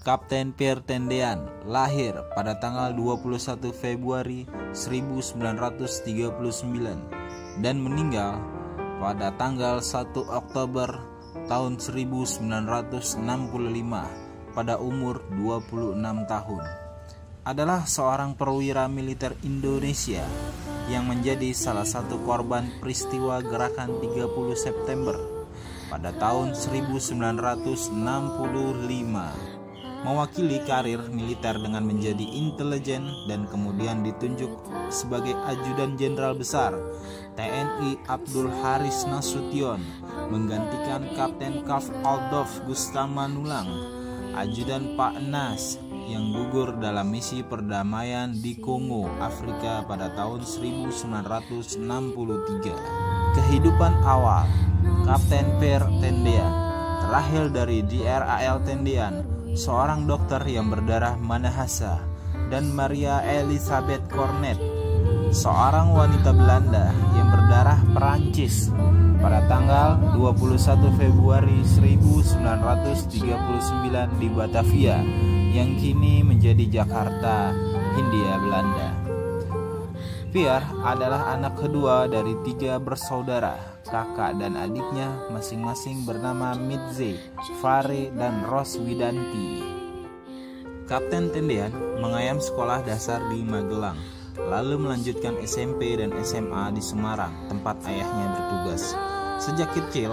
Kapten Pierre Tendean lahir pada tanggal 21 Februari 1939 dan meninggal pada tanggal 1 Oktober tahun 1965 pada umur 26 tahun. Adalah seorang perwira militer Indonesia yang menjadi salah satu korban peristiwa gerakan 30 September pada tahun 1965. Mewakili karir militer dengan menjadi intelijen dan kemudian ditunjuk sebagai Ajudan Jenderal Besar TNI Abdul Haris Nasution menggantikan Kapten Karl Adolf Gustav Manulang, Ajudan Pak Nas yang gugur dalam misi perdamaian di Kongo, Afrika pada tahun 1963. Kehidupan awal Kapten Pierre Tendean terlahir dari DRAL Tendean, seorang dokter yang berdarah Manahasa, dan Maria Elisabeth Cornet, seorang wanita Belanda yang berdarah Perancis pada tanggal 21 Februari 1939 di Batavia yang kini menjadi Jakarta, Hindia Belanda. Pierre adalah anak kedua dari 3 bersaudara. Kakak dan adiknya masing-masing bernama Mitze, Fare, dan Roswidanti. Kapten Tendean mengayam sekolah dasar di Magelang, lalu melanjutkan SMP dan SMA di Semarang, tempat ayahnya bertugas. Sejak kecil,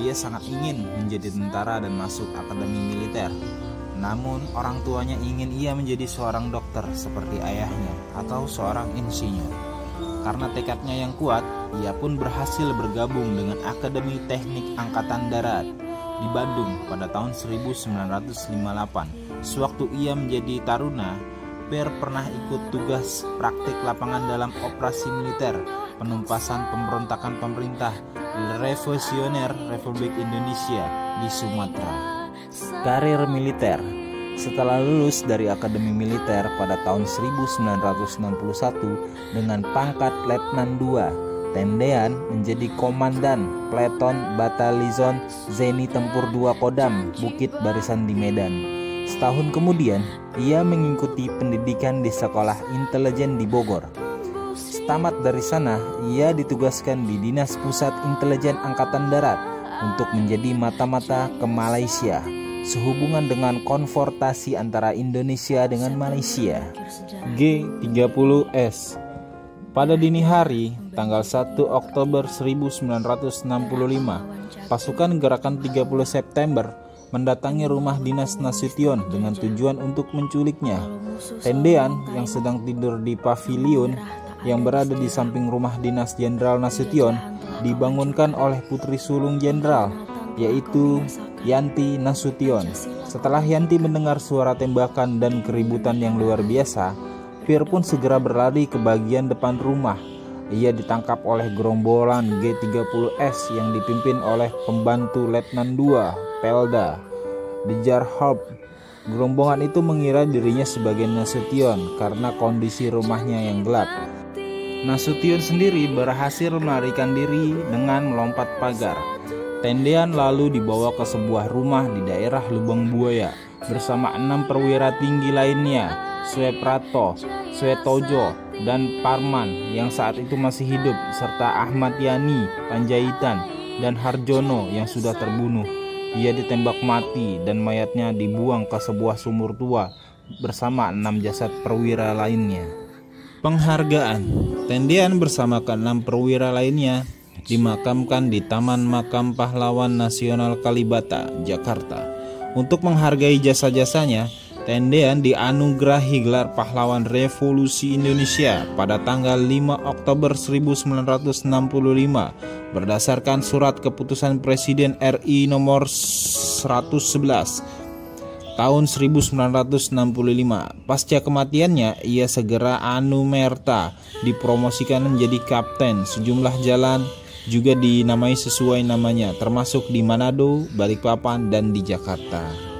ia sangat ingin menjadi tentara dan masuk akademi militer. Namun, orang tuanya ingin ia menjadi seorang dokter seperti ayahnya atau seorang insinyur. Karena tekadnya yang kuat, ia pun berhasil bergabung dengan Akademi Teknik Angkatan Darat di Bandung pada tahun 1958. Sewaktu ia menjadi taruna, Pierre pernah ikut tugas praktik lapangan dalam operasi militer penumpasan pemberontakan pemerintah revolusioner Republik Indonesia di Sumatera. Karir militer. Setelah lulus dari Akademi Militer pada tahun 1961 dengan pangkat Letnan II, Tendean menjadi Komandan Pleton Batalion Zeni Tempur II Kodam Bukit Barisan di Medan. Setahun kemudian, ia mengikuti pendidikan di Sekolah Intelijen di Bogor. Setamat dari sana, ia ditugaskan di Dinas Pusat Intelijen Angkatan Darat untuk menjadi mata-mata ke Malaysia, sehubungan dengan konfrontasi antara Indonesia dengan Malaysia. G30S. Pada dini hari, tanggal 1 Oktober 1965, pasukan Gerakan 30 September mendatangi rumah dinas Nasution dengan tujuan untuk menculiknya. Tendean yang sedang tidur di pavilion yang berada di samping rumah dinas Jenderal Nasution dibangunkan oleh putri sulung jenderal, yaitu Yanti Nasution. Setelah Yanti mendengar suara tembakan dan keributan yang luar biasa, Pierre pun segera berlari ke bagian depan rumah. Ia ditangkap oleh gerombolan G30S yang dipimpin oleh pembantu Letnan II Pelda Dejarhoub. Gerombongan itu mengira dirinya sebagai Nasution karena kondisi rumahnya yang gelap. Nasution sendiri berhasil melarikan diri dengan melompat pagar. Tendean lalu dibawa ke sebuah rumah di daerah Lubang Buaya bersama 6 perwira tinggi lainnya, Sueprato, Suetojo, dan Parman yang saat itu masih hidup, serta Ahmad Yani, Panjaitan, dan Harjono yang sudah terbunuh. Ia ditembak mati dan mayatnya dibuang ke sebuah sumur tua bersama 6 jasad perwira lainnya. Penghargaan. Tendean bersama ke-6 perwira lainnya dimakamkan di Taman Makam Pahlawan Nasional Kalibata, Jakarta. Untuk menghargai jasa-jasanya, Tendean dianugerahi gelar Pahlawan Revolusi Indonesia pada tanggal 5 Oktober 1965 berdasarkan surat keputusan Presiden RI nomor 111 tahun 1965. Pasca kematiannya, ia segera anumerta dipromosikan menjadi kapten. Sejumlah jalan juga dinamai sesuai namanya, termasuk di Manado, Balikpapan, dan di Jakarta.